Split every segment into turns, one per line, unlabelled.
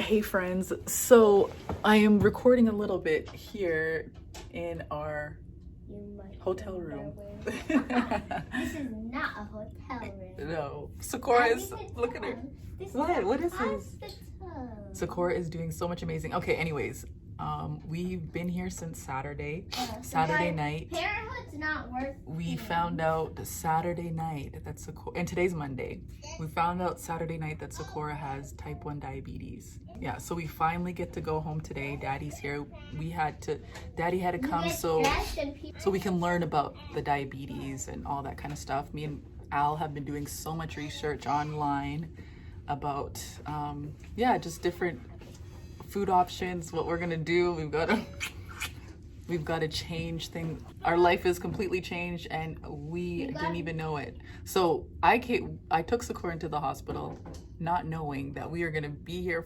Hey friends, so I am recording a little bit here in our hotel room.
This is not a hotel room.
No, Sekora is, look at her. What is this? Sekora is doing so much amazing. Okay, anyways, we've been here since Saturday night.
Parenthood's not worth.
We found out Saturday night that Sekora, and today's Monday, we found out Saturday night that Sekora has type 1 diabetes. Yeah, so we finally get to go home today. Daddy's here. Daddy had to come so we can learn about the diabetes and all that kind of stuff. Me and Al have been doing so much research online about just different food options, what we're gonna do. We've got to change things. Our life is completely changed and we didn't even know it. So I took Sekora into the hospital not knowing that we are gonna be here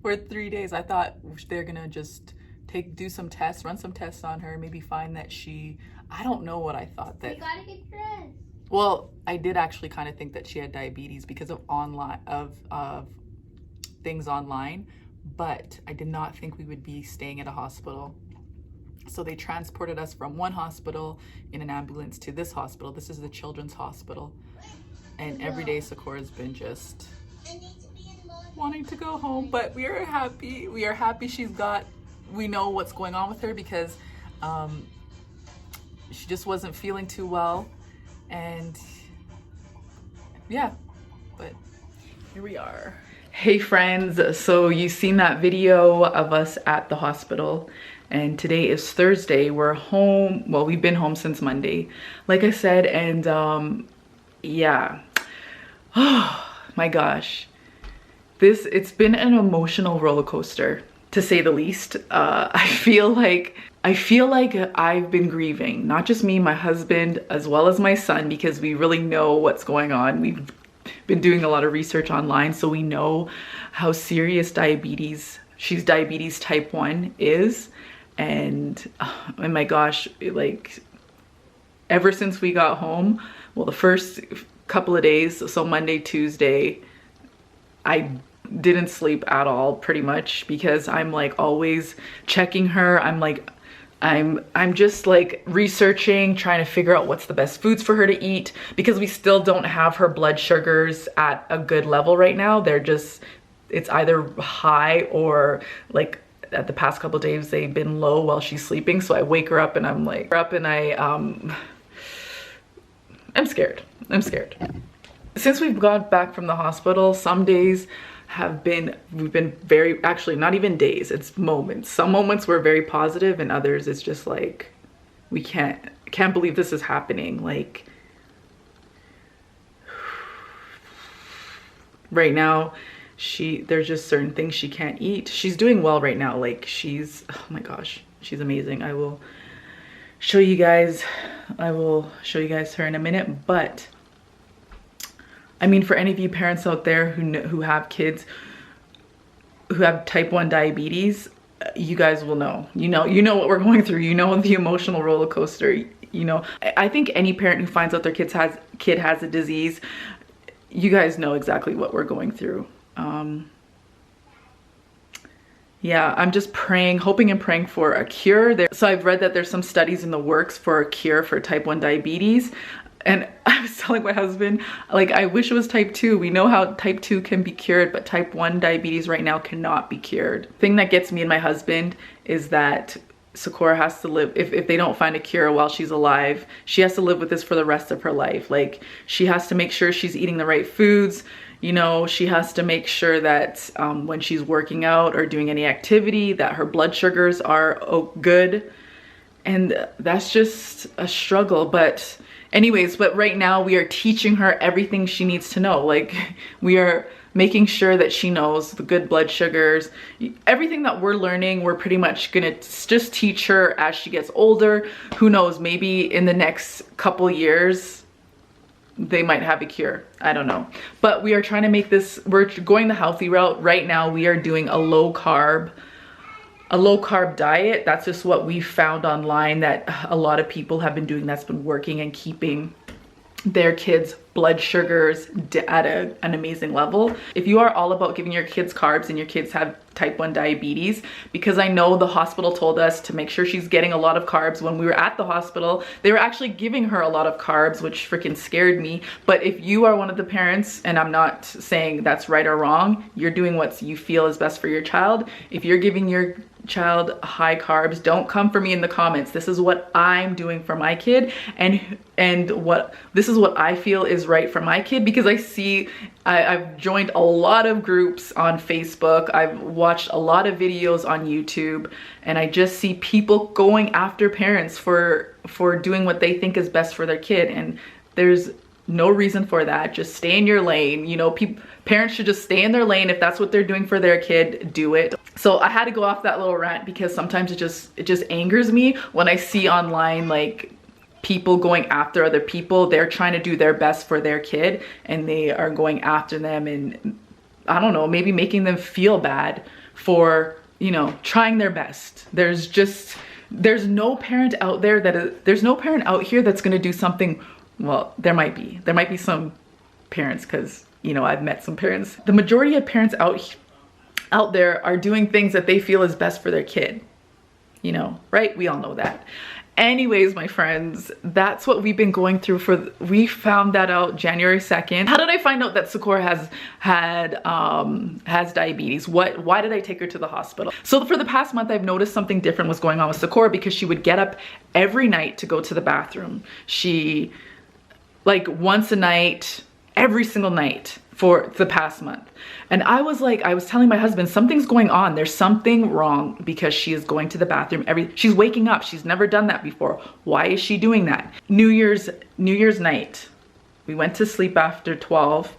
for 3 days. I thought they're gonna just do some tests, run some tests on her, maybe find that I don't know what I thought that.
You gotta get dressed.
Well, I did actually kind of think that she had diabetes because of things online, but I did not think we would be staying at a hospital. So they transported us from one hospital in an ambulance to this hospital. This is the children's hospital. And every day Sekora's been just wanting to go home, but we are happy. We are happy we know what's going on with her because she just wasn't feeling too well. And yeah, but here we are. Hey friends, so you've seen that video of us at the hospital and today is Thursday. We're home. Well, we've been home since Monday, like I said, and yeah. Oh my gosh. It's been an emotional roller coaster, to say the least. I feel like I've been grieving, not just me, my husband, as well as my son, because we really know what's going on. We've been doing a lot of research online, so we know how serious she's diabetes type 1 is. And oh my gosh, like ever since we got home, well, the first couple of days, so Monday, Tuesday, I didn't sleep at all pretty much because I'm like always checking her. I'm just like researching, trying to figure out what's the best foods for her to eat because we still don't have her blood sugars at a good level right now. It's either high or like at the past couple of days they've been low while she's sleeping. So I wake her up and I'm scared. I'm scared. Since we've got back from the hospital, some days we've been very, actually not even days, it's moments. Some moments were very positive and others it's just like, we can't believe this is happening. Like right now, there's just certain things she can't eat. She's doing well right now. Like oh my gosh, she's amazing. I will show you guys her in a minute. But I mean, for any of you parents out there who have kids who have type 1 diabetes, you guys will know. You know what we're going through. You know the emotional roller coaster. You know, I think any parent who finds out their kid has a disease, you guys know exactly what we're going through. Yeah, I'm just hoping and praying for a cure. So I've read that there's some studies in the works for a cure for type 1 diabetes. And I was telling my husband, like, I wish it was type 2. We know how type 2 can be cured, but type 1 diabetes right now cannot be cured. The thing that gets me and my husband is that Sekora has to live, if they don't find a cure while she's alive, she has to live with this for the rest of her life. Like, she has to make sure she's eating the right foods. You know, she has to make sure that when she's working out or doing any activity, that her blood sugars are good. And that's just a struggle. But anyways, right now we are teaching her everything she needs to know. Like, we are making sure that she knows the good blood sugars. Everything that we're learning, we're pretty much gonna just teach her as she gets older. Who knows, maybe in the next couple years, they might have a cure. I don't know. But we are trying to make this, we're going the healthy route. Right now we are doing a low carb diet. That's just what we found online that a lot of people have been doing, that's been working and keeping their kids' blood sugars at an amazing level. If you are all about giving your kids carbs and your kids have type 1 diabetes, because I know the hospital told us to make sure she's getting a lot of carbs. When we were at the hospital, they were actually giving her a lot of carbs, which freaking scared me. But if you are one of the parents, and I'm not saying that's right or wrong, you're doing what you feel is best for your child. If you're giving your child high carbs, don't come for me in the comments. This is what I'm doing for my kid, and what this is what I feel is right for my kid, because I've joined a lot of groups on Facebook, I've watched a lot of videos on YouTube, and I just see people going after parents for doing what they think is best for their kid, and there's no reason for that. Just stay in your lane. You know, parents should just stay in their lane. If that's what they're doing for their kid, do it. So I had to go off that little rant, because sometimes it just angers me when I see online like people going after other people. They're trying to do their best for their kid, and they are going after them, and I don't know, maybe making them feel bad for, you know, trying their best. There's no parent out there there's no parent out here that's going to do something. Well, there might be some parents, because, you know, I've met some parents. The majority of parents out there are doing things that they feel is best for their kid, you know, right? We all know that. Anyways, my friends, that's what we've been going through we found that out January 2nd. How did I find out that Sekora has diabetes? Why did I take her to the hospital? So for the past month, I've noticed something different was going on with Sekora, because she would get up every night to go to the bathroom. She, like, once a night, every single night for the past month. And I was telling my husband, something's going on. There's something wrong, because she is going to the bathroom she's waking up. She's never done that before. Why is she doing that? New Year's night, we went to sleep after 12.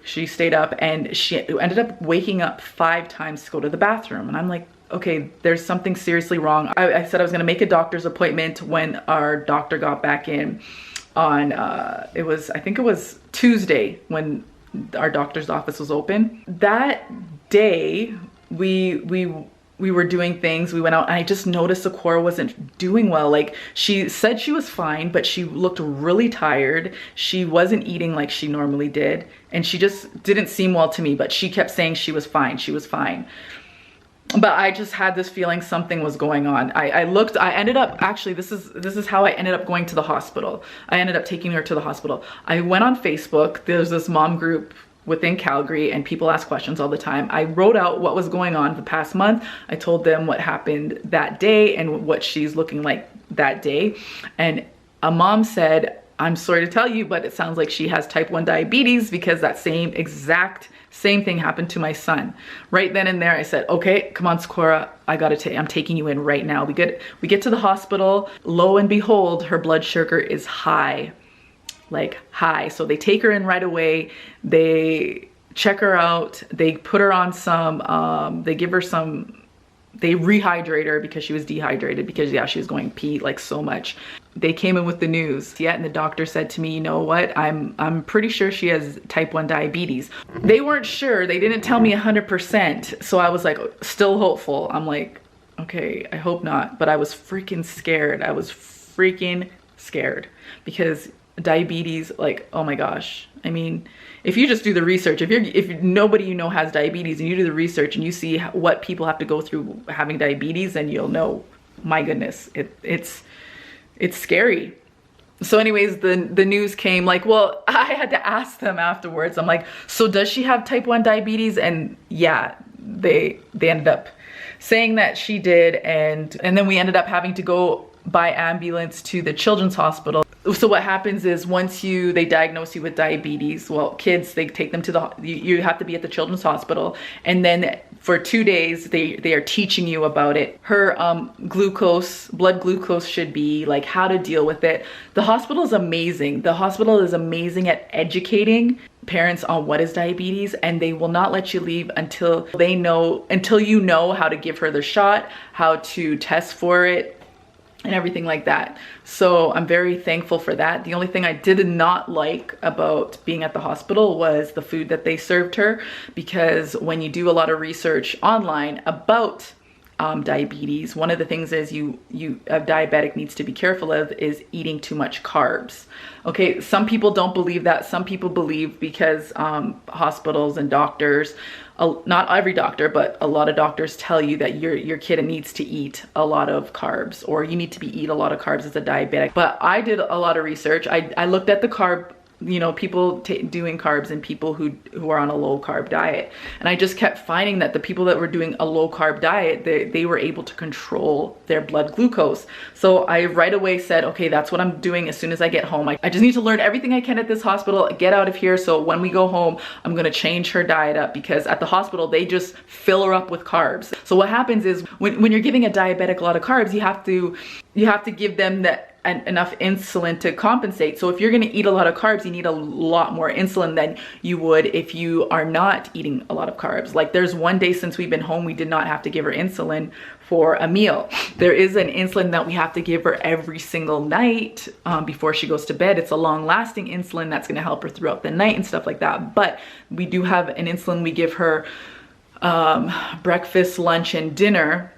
She stayed up, and she ended up waking up 5 times to go to the bathroom. And I'm like, okay, there's something seriously wrong. I said I was gonna make a doctor's appointment when our doctor got back in on, I think it was Tuesday when our doctor's office was open. That day, we were doing things. We went out, and I just noticed Sekora wasn't doing well. Like, she said she was fine, but she looked really tired. She wasn't eating like she normally did, and she just didn't seem well to me, but she kept saying she was fine, she was fine. But I just had this feeling something was going on. I ended up, actually, this is how I ended up going to the hospital. I ended up taking her to the hospital. I went on Facebook. There's this mom group within Calgary, and people ask questions all the time. I wrote out what was going on the past month. I told them what happened that day and what she's looking like that day. And a mom said, I'm sorry to tell you, but it sounds like she has type 1 diabetes, because that same thing happened to my son. Right then and there, I said, okay, come on, Sekora, I'm taking you in right now. We get to the hospital. Lo and behold, her blood sugar is high, like high. So they take her in right away. They check her out. They put her on they rehydrate her, because she was dehydrated, because yeah, she was going pee like so much. They came in with the news, yeah, and the doctor said to me, you know what, I'm pretty sure she has type 1 diabetes. They weren't sure, they didn't tell me 100%, so I was like, still hopeful. I'm like, okay, I hope not, but I was freaking scared. I was freaking scared, because diabetes, like, oh my gosh. I mean, if you just do the research, if nobody you know has diabetes, and you do the research and you see what people have to go through having diabetes, then you'll know, my goodness, it's scary. So anyways, the news came, like, well, I had to ask them afterwards. I'm like, so does she have type 1 diabetes? And yeah, they ended up saying that she did, and then we ended up having to go by ambulance to the children's hospital. So what happens is, once they diagnose you with diabetes, well, kids, they take them to you have to be at the children's hospital, and then for 2 days they are teaching you about it. Her blood glucose should be, like, how to deal with it. The hospital is amazing. The hospital is amazing at educating parents on what is diabetes, and they will not let you leave until you know how to give her the shot, how to test for it, and everything like that. So I'm very thankful for that. The only thing I did not like about being at the hospital was the food that they served her, because when you do a lot of research online about diabetes. One of the things is a diabetic needs to be careful of is eating too much carbs. Okay, some people don't believe that. Some people believe because hospitals and doctors, not every doctor, but a lot of doctors tell you that your kid needs to eat a lot of carbs, or you need to eat a lot of carbs as a diabetic. But I did a lot of research. I looked at the carb, you know, people doing carbs and people who are on a low carb diet. And I just kept finding that the people that were doing a low carb diet, they were able to control their blood glucose. So I right away said, okay, that's what I'm doing as soon as I get home. I just need to learn everything I can at this hospital, get out of here. So when we go home, I'm gonna change her diet up, because at the hospital, they just fill her up with carbs. So what happens is when you're giving a diabetic a lot of carbs, you have to give them enough insulin to compensate. So if you're gonna eat a lot of carbs, you need a lot more insulin than you would if you are not eating a lot of carbs. Like there's one day since we've been home, we did not have to give her insulin for a meal. There is an insulin that we have to give her every single night before she goes to bed. It's a long lasting insulin that's gonna help her throughout the night and stuff like that. But we do have an insulin we give her breakfast, lunch, and dinner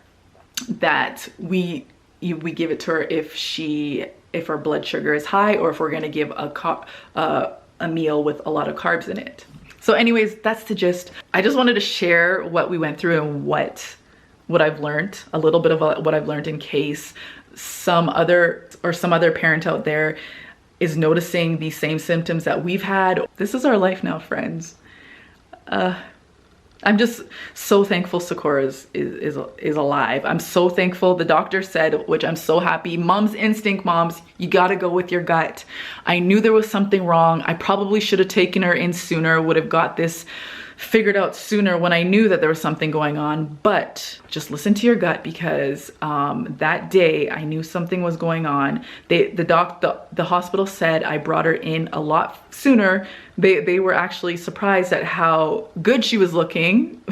that we give it to her if her blood sugar is high, or if we're gonna give a meal with a lot of carbs in it. So anyways, that's the gist. I just wanted to share what we went through and what I've learned, a little bit of what I've learned, in case some other parent out there is noticing these same symptoms that we've had. This is our life now, friends. I'm just so thankful Sekora is alive. I'm so thankful. The doctor said, which I'm so happy, mom's instinct, moms, you gotta go with your gut. I knew there was something wrong. I probably should have taken her in sooner, would have got this figured out sooner when I knew that there was something going on. But just listen to your gut, because that day I knew something was going on. The hospital said I brought her in a lot sooner. They were actually surprised at how good she was looking.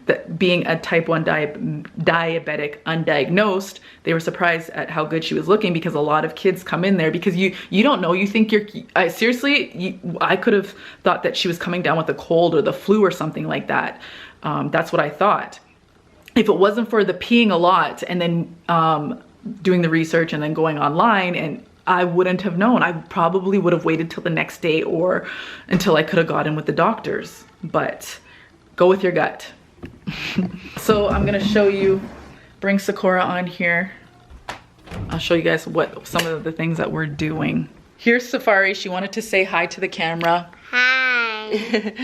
That being a type 1 diabetic undiagnosed, they were surprised at how good she was looking, because a lot of kids come in there because you don't know, you think seriously, I could have thought that she was coming down with a cold or the flu or something like that. That's what I thought. If it wasn't for the peeing a lot and then doing the research and then going online, and I wouldn't have known. I probably would have waited till the next day or until I could have got in with the doctors. But go with your gut. So I'm gonna show you, bring Sekora on here. I'll show you guys some of the things that we're doing. Here's Safari. She wanted to say hi to the camera.
Hi.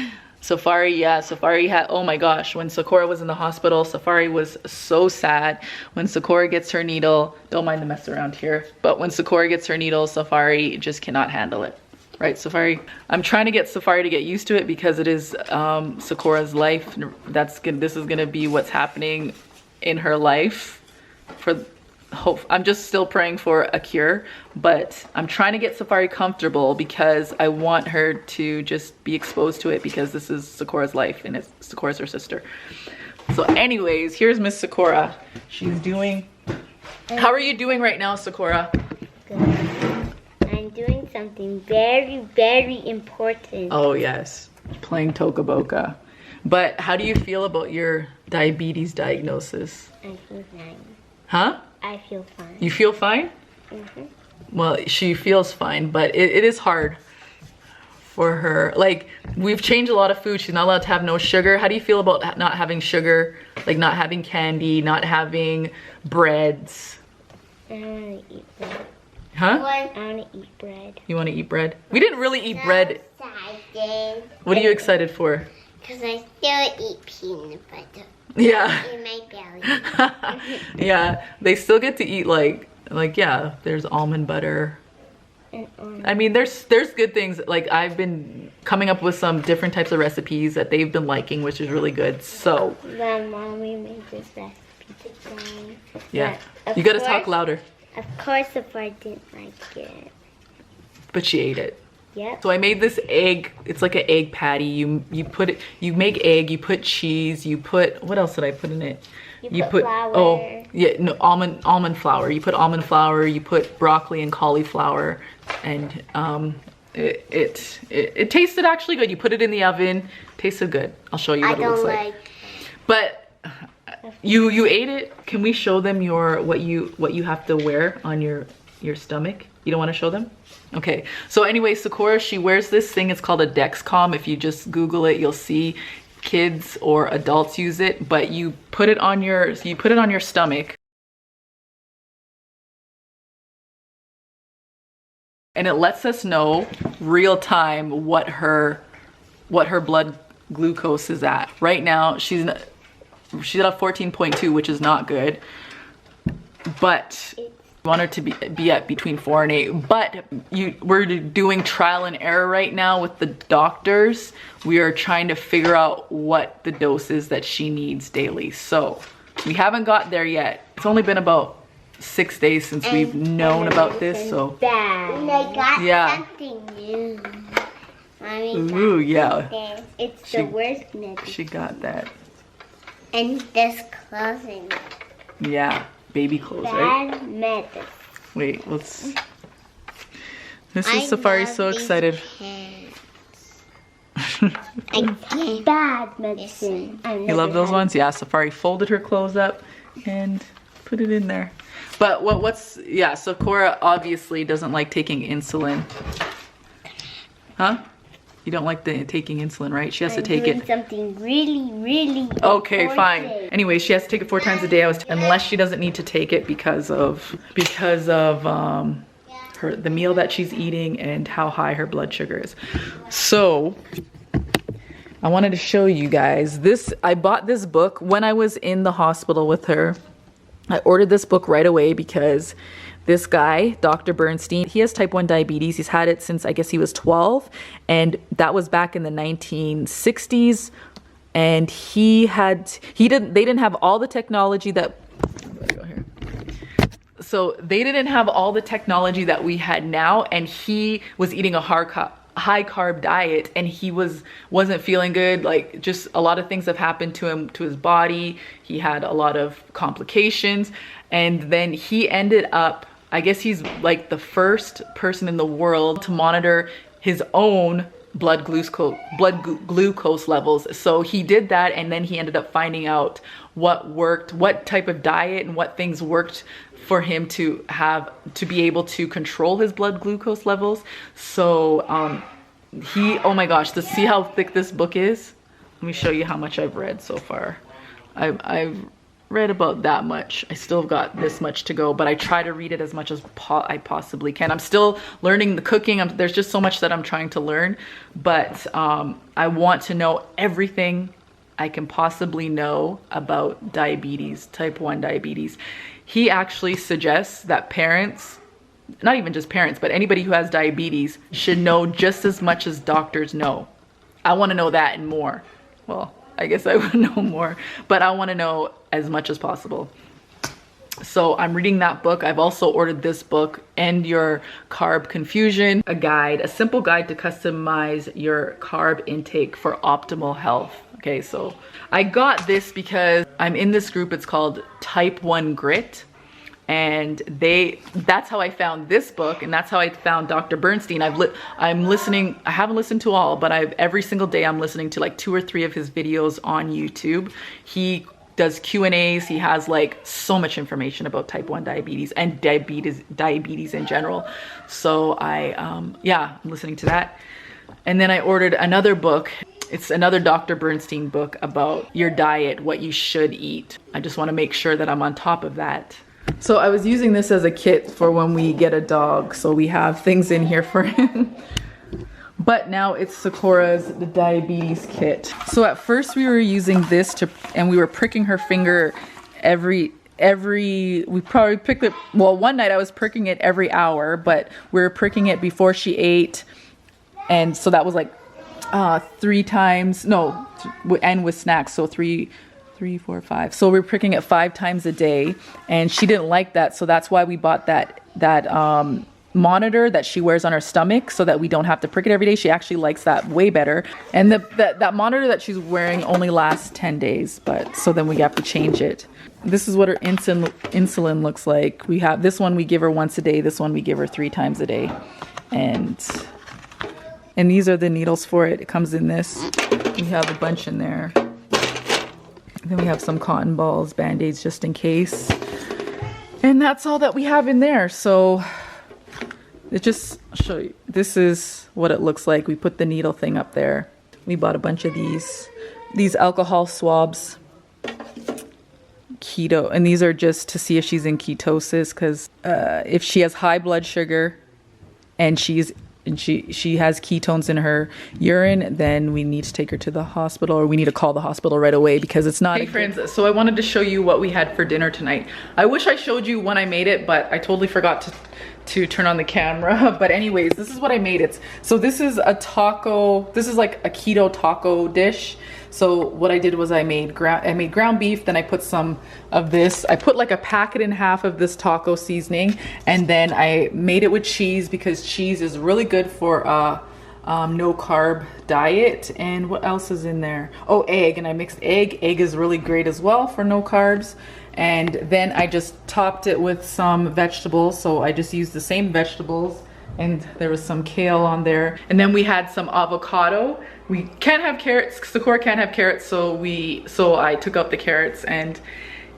Safari, yeah, Safari had, oh my gosh, when Sekora was in the hospital, Safari was so sad. When Sekora gets her needle, don't mind the mess around here, but when Sekora gets her needle, Safari just cannot handle it. Right, Safari? I'm trying to get Safari to get used to it, because it is Sekora's life. This is gonna be what's happening in her life. I'm just still praying for a cure, but I'm trying to get Safari comfortable, because I want her to just be exposed to it, because this is Sekora's life and Sekora's her sister. So anyways, here's Miss Sekora. She's doing, how are you doing right now, Sekora?
Good. I'm doing something very, very important.
Oh yes, playing Tokaboka. But how do you feel about your diabetes diagnosis?
I feel fine.
Huh?
I feel fine.
You feel fine?
Mm-hmm.
Well, she feels fine, but it is hard for her. Like, we've changed a lot of food. She's not allowed to have no sugar. How do you feel about not having sugar? Like not having candy, not having breads?
I want to eat bread.
Huh?
I want to eat bread.
You want to eat bread? We didn't really eat bread.
Excited.
What are you excited for?
Because I still eat peanut butter.
Yeah.
In my belly.
Yeah, they still get to eat like yeah, there's almond butter. I mean, there's good things. Like, I've been coming up with some different types of recipes that they've been liking, which is really good. So
My mommy made this recipe today.
yeah, you gotta talk louder.
Of course, if I didn't like it.
But she ate it.
Yep.
So I made this egg. It's like an egg patty. You make egg. You put cheese. You put, what else did I put in it?
You put flour.
Oh yeah, no, almond flour. You put almond flour. You put broccoli and cauliflower, and it tasted actually good. You put it in the oven. Tasted good. I'll show you what it looks like. But You ate it. Can we show them what you have to wear on your stomach? You don't want to show them? Okay. So anyway, Sekora, she wears this thing. It's called a Dexcom. If you just Google it, you'll see kids or adults use it. But you put it on your stomach. And it lets us know real time what her blood glucose is at. Right now, she's at a 14.2, which is not good. But we want her to be at between 4 and 8. But we're doing trial and error right now with the doctors. We are trying to figure out what the dose is that she needs daily. So we haven't got there yet. It's only been about 6 days since we've known about this, so
yeah, something new. Mommy,
ooh, yeah,
it's the worst medicine.
She got that.
And this clothing.
Yeah, baby clothes,
Bad
right?
medicine.
Wait, let's. This is Safari so excited.
Bad medicine.
You love those ones? Yeah, Safari folded her clothes up and put it in there. But yeah, Sekora obviously doesn't like taking insulin. Huh? You don't like taking insulin, right? She has to take it.
Something really
okay,
important.
fine. Anyway, she has to take it 4 times a day. Unless she doesn't need to take it because of the meal that she's eating and how high her blood sugar is. So I wanted to show you guys this. I bought this book when I was in the hospital with her. I ordered this book right away because this guy, Dr. Bernstein, he has type 1 diabetes. He's had it since I guess he was 12, and that was back in the 1960s. And they didn't have all the technology that So they didn't have all the technology that we had now, and he was eating a high carb diet, and he wasn't feeling good. Like, just a lot of things have happened to him, to his body. He had a lot of complications, and then he ended up, I guess he's like the first person in the world to monitor his own blood glucose levels. So he did that, and then he ended up finding out what worked, what type of diet and what things worked for him to be able to control his blood glucose levels. So oh my gosh, to see how thick this book is, let me show you how much I've read so far. I've read about that much. I still got this much to go, but I try to read it as much as I possibly can. I'm still learning the cooking. There's just so much that I'm trying to learn, but I want to know everything I can possibly know about diabetes, type 1 diabetes. He actually suggests that parents, not even just parents, but anybody who has diabetes should know just as much as doctors know. I want to know that and more. Well, I guess I would know more, but I want to know as much as possible. So I'm reading that book. I've also ordered this book, End Your Carb Confusion, a simple guide to customize your carb intake for optimal health. Okay, so I got this because I'm in this group. It's called Type 1 Grit. And that's how I found this book, and that's how I found Dr. Bernstein. I'm listening, I haven't listened to all, but every single day I'm listening to like 2 or 3 of his videos on YouTube. He does Q&As. He has like so much information about type 1 diabetes and diabetes in general. So I'm listening to that. And then I ordered another book. It's another Dr. Bernstein book about your diet, what you should eat. I just want to make sure that I'm on top of that. So I was using this as a kit for when we get a dog. So we have things in here for him. But now it's Sekora's the diabetes kit. So at first we were using this and we were pricking her finger we probably picked it, well, one night I was pricking it every hour, but we were pricking it before she ate. And so that was like 3 times, no, and with snacks, so 3, 4, 5. So we're pricking it 5 times a day, and she didn't like that. So that's why we bought that monitor that she wears on her stomach, so that we don't have to prick it every day. She actually likes that way better. And that monitor that she's wearing only lasts 10 days, but so then we have to change it. This is what her insulin looks like. We have this one we give her once a day. This one we give her 3 times a day. And these are the needles for it. It comes in this. We have a bunch in there. then we have some cotton balls, band-aids just in case. And that's all that we have in there. So it just, I'll show you. This is what it looks like. We put the needle thing up there. We bought a bunch of these alcohol swabs. Keto, and these are just to see if she's in ketosis, because if she has high blood sugar and she has ketones in her urine, then we need to take her to the hospital, or we need to call the hospital right away, because it's not. Hey friends, so I wanted to show you what we had for dinner tonight. I wish I showed you when I made it, but I totally forgot to turn on the camera. But anyways, this is what I made. So this is a taco, this is like a keto taco dish. So what I did was I made ground beef, then I put some of this. I put like a packet and a half of this taco seasoning, and then I made it with cheese, because cheese is really good for no carb diet. And what else is in there? Oh, egg, and I mixed egg. Egg is really great as well for no carbs. And then I just topped it with some vegetables. So I just used the same vegetables, and there was some kale on there. And then we had some avocado. We can't have carrots, Sekora can't have carrots, so I took out the carrots. And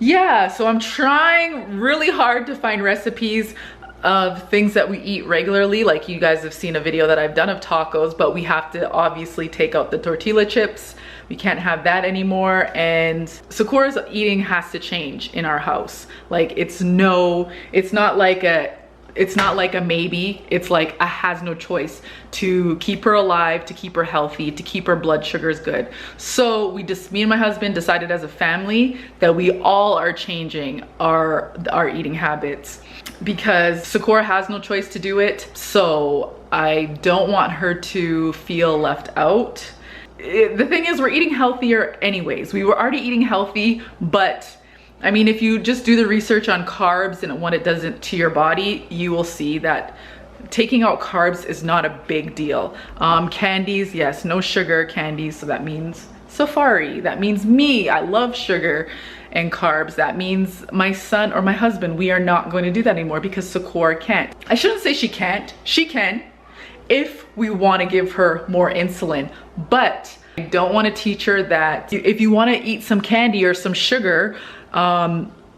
yeah, so I'm trying really hard to find recipes of things that we eat regularly. Like you guys have seen a video that I've done of tacos, but we have to obviously take out the tortilla chips. We can't have that anymore. And Sekora's eating has to change in our house. Like it's not like a maybe, it's like a has no choice to keep her alive, to keep her healthy, to keep her blood sugars good. So me and my husband decided as a family that we all are changing our eating habits, because Sekora has no choice to do it. So I don't want her to feel left out. The thing is, we're eating healthier anyways. We were already eating healthy, but I mean, if you just do the research on carbs and what it does to your body, you will see that taking out carbs is not a big deal. Candies, yes, no sugar candies. So that means Safari. That means me. I love sugar and carbs. That means my son or my husband. We are not going to do that anymore, because Sekora can't. I shouldn't say she can't. She can, if we want to give her more insulin. But I don't want to teach her that if you want to eat some candy or some sugar,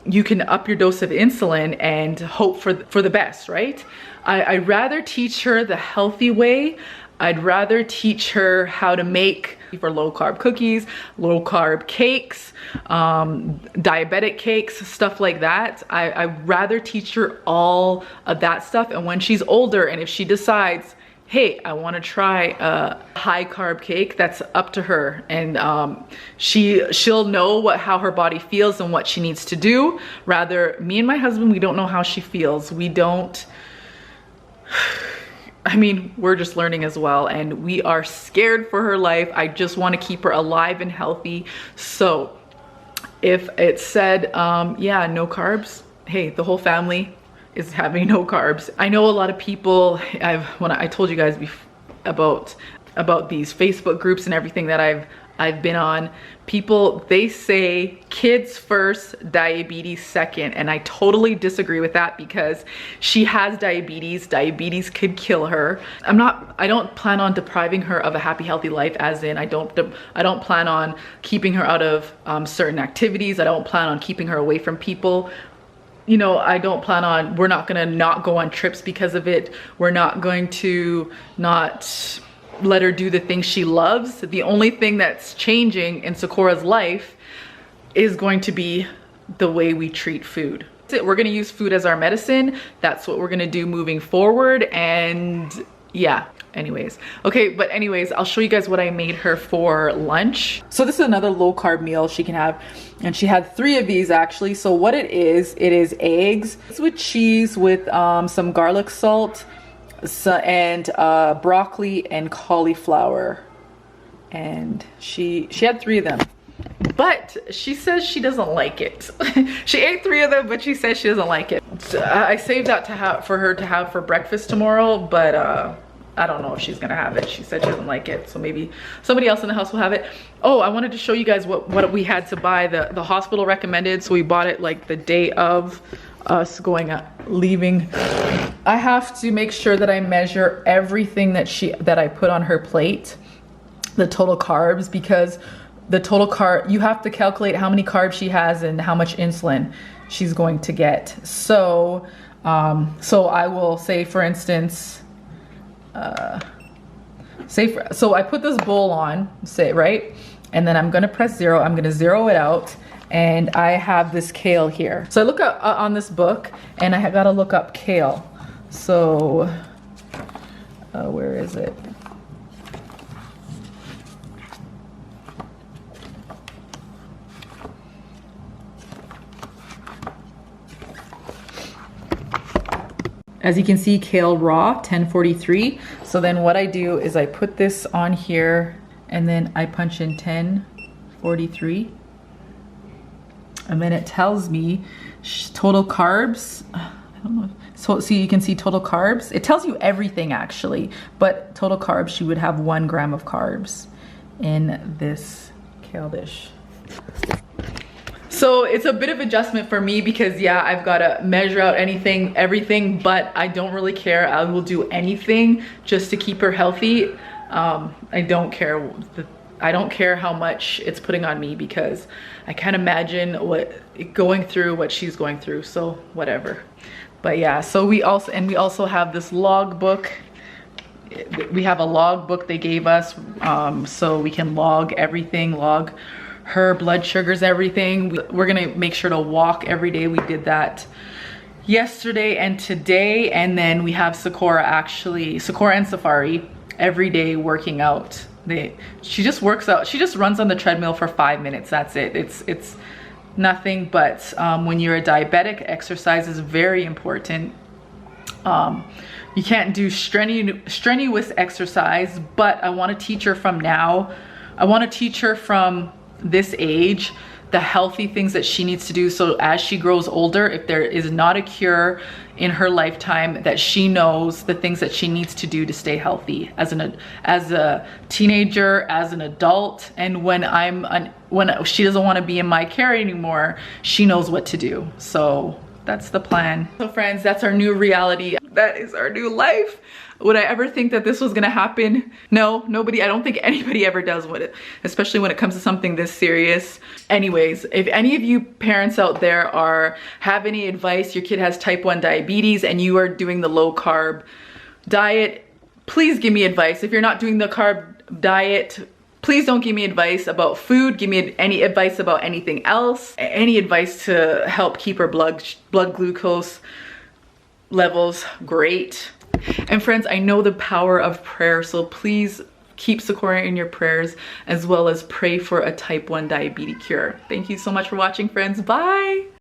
you can up your dose of insulin and hope for the best, right? I'd rather teach her the healthy way. I'd rather teach her how to make for low carb cookies, low carb cakes, diabetic cakes, stuff like that. I'd rather teach her all of that stuff. And when she's older, and if she decides, hey, I want to try a high carb cake, that's up to her. And she'll know how her body feels and what she needs to do. Rather, me and my husband, we don't know how she feels. We don't, I mean, we're just learning as well, and we are scared for her life. I just want to keep her alive and healthy. So if it said, yeah, no carbs, hey, the whole family is having no carbs. I know a lot of people, when I told you guys about these Facebook groups and everything that I've been on, people, they say kids first, diabetes second. And I totally disagree with that, because she has diabetes. Diabetes could kill her. I don't plan on depriving her of a happy, healthy life, as in I don't plan on keeping her out of certain activities. I don't plan on keeping her away from people. You know, I don't plan on, we're not gonna not go on trips because of it. We're not going to not let her do the things she loves. The only thing that's changing in Sekora's life is going to be the way we treat food. That's it. We're gonna use food as our medicine. That's what we're gonna do moving forward. And yeah, anyways. Okay, but anyways, I'll show you guys what I made her for lunch. So this is another low carb meal she can have. And she had 3 of these actually. So what it is eggs. It's with cheese, with some garlic salt, and broccoli and cauliflower. And she had 3 of them. But she says she doesn't like it. She ate 3 of them, but she says she doesn't like it. So I saved that for her to have for breakfast tomorrow, but I don't know if she's gonna have it. She said she doesn't like it, so maybe somebody else in the house will have it. Oh, I wanted to show you guys what we had to buy. The hospital recommended, so we bought it like the day of us leaving. I have to make sure that I measure everything that I put on her plate, the total carbs, because the total carb, you have to calculate how many carbs she has and how much insulin she's going to get. So, so I will say, for instance, so I put this bowl on, say, right? And then I'm gonna press 0, I'm gonna 0 it out, and I have this kale here. So I look up on this book, and I gotta look up kale. So, where is it? As you can see, kale raw, 1043. So then what I do is I put this on here and then I punch in 1043. And then it tells me total carbs. I don't know. So you can see total carbs. It tells you everything actually, but total carbs, she would have 1 gram of carbs in this kale dish. So it's a bit of adjustment for me because yeah, I've got to measure out everything, but I don't really care. I will do anything just to keep her healthy. I don't care how much it's putting on me because I can't imagine going through what she's going through. So whatever. But yeah, so we also have this logbook. We have a logbook they gave us, so we can log everything, log her blood sugars, everything. We're gonna make sure to walk every day. We did that yesterday and today. And then we have Sekora and Safari every day working out. She just works out. She just runs on the treadmill for 5 minutes. That's it. It's nothing, but when you're a diabetic, exercise is very important. You can't do strenuous exercise, but I want to teach her from now. I want to teach her from this age the healthy things that she needs to do, so as she grows older, if there is not a cure in her lifetime, that she knows the things that she needs to do to stay healthy as a teenager, as an adult, and when she doesn't want to be in my care anymore, she knows what to do. So that's the plan. So friends, that's our new reality. That is our new life. Would I ever think that this was gonna happen? No, nobody, I don't think anybody ever does, especially when it comes to something this serious. Anyways, if any of you parents out there have any advice, your kid has type 1 diabetes and you are doing the low carb diet, please give me advice. If you're not doing the carb diet, please don't give me advice about food. Give me any advice about anything else. Any advice to help keep her blood glucose levels great. And friends, I know the power of prayer, so please keep Sekora in your prayers, as well as pray for a type 1 diabetes cure. Thank you so much for watching, friends. Bye.